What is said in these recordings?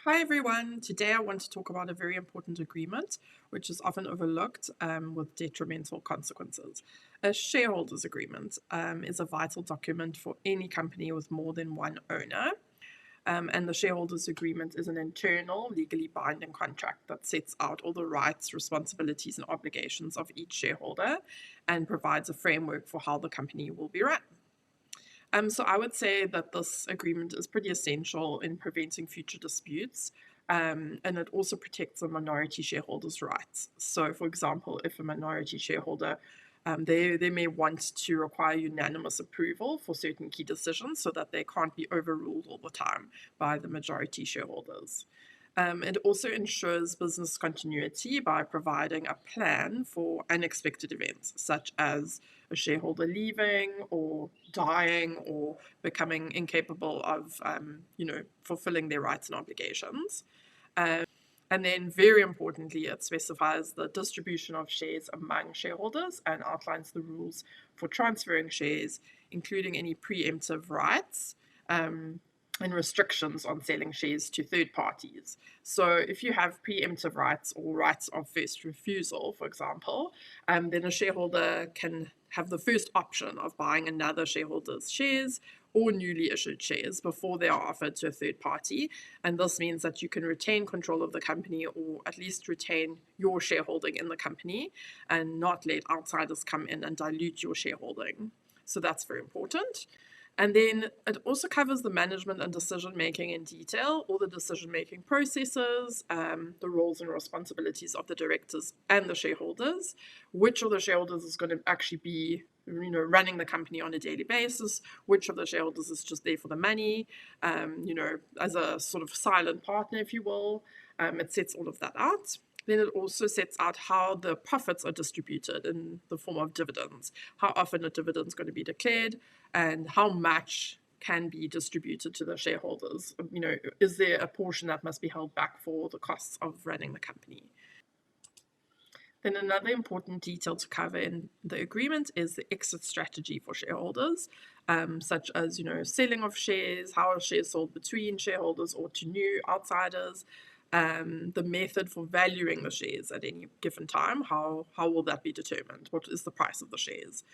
Hi everyone, today I want to talk about a very important agreement which is often overlooked with detrimental consequences. A shareholders agreement is a vital document for any company with more than one owner. And the shareholders agreement is an internal, legally binding contract that sets out all the rights, responsibilities, and obligations of each shareholder and provides a framework for how the company will be run. So I would say that this agreement is pretty essential in preventing future disputes, and it also protects the minority shareholders' rights. So, for example, if a minority shareholder they may want to require unanimous approval for certain key decisions so that they can't be overruled all the time by the majority shareholders. It also ensures business continuity by providing a plan for unexpected events, such as a shareholder leaving or dying or becoming incapable of, fulfilling their rights and obligations. And then, very importantly, it specifies the distribution of shares among shareholders and outlines the rules for transferring shares, including any preemptive rights. And restrictions on selling shares to third parties. So if you have preemptive rights or rights of first refusal, for example, then a shareholder can have the first option of buying another shareholder's shares or newly issued shares before they are offered to a third party. And this means that you can retain control of the company or at least retain your shareholding in the company and not let outsiders come in and dilute your shareholding. So that's very important. And then it also covers the management and decision-making in detail, all the decision-making processes, the roles and responsibilities of the directors and the shareholders, which of the shareholders is going to actually be running the company on a daily basis, which of the shareholders is just there for the money, as a sort of silent partner, if you will. It sets all of that out. Then it also sets out how the profits are distributed in the form of dividends, how often a dividend is going to be declared, and how much can be distributed to the shareholders. Is there a portion that must be held back for the costs of running the company? Then another important detail to cover in the agreement is the exit strategy for shareholders, such as selling of shares, how are shares sold between shareholders or to new outsiders, the method for valuing the shares at any given time, how will that be determined? What is the price of the shares?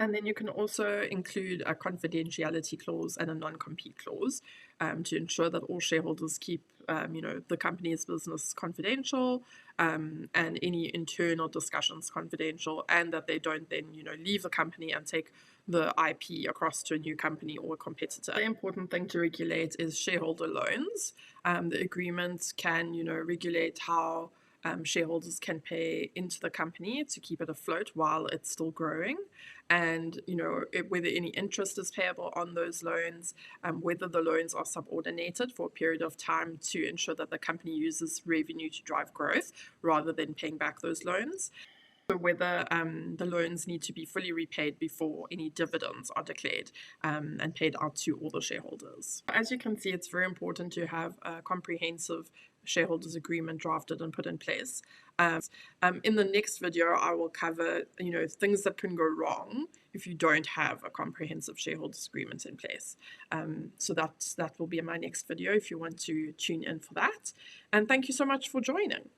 And then you can also include a confidentiality clause and a non-compete clause to ensure that all shareholders keep the company's business confidential and any internal discussions confidential, and that they don't then leave the company and take the IP across to a new company or a competitor. The important thing to regulate is shareholder loans. The agreement can regulate how shareholders can pay into the company to keep it afloat while it's still growing, and whether any interest is payable on those loans, whether the loans are subordinated for a period of time to ensure that the company uses revenue to drive growth rather than paying back those loans. So whether the loans need to be fully repaid before any dividends are declared and paid out to all the shareholders. As you can see, it's very important to have a comprehensive shareholders agreement drafted and put in place. In the next video, I will cover things that can go wrong if you don't have a comprehensive shareholders agreement in place. So that will be in my next video if you want to tune in for that. And thank you so much for joining.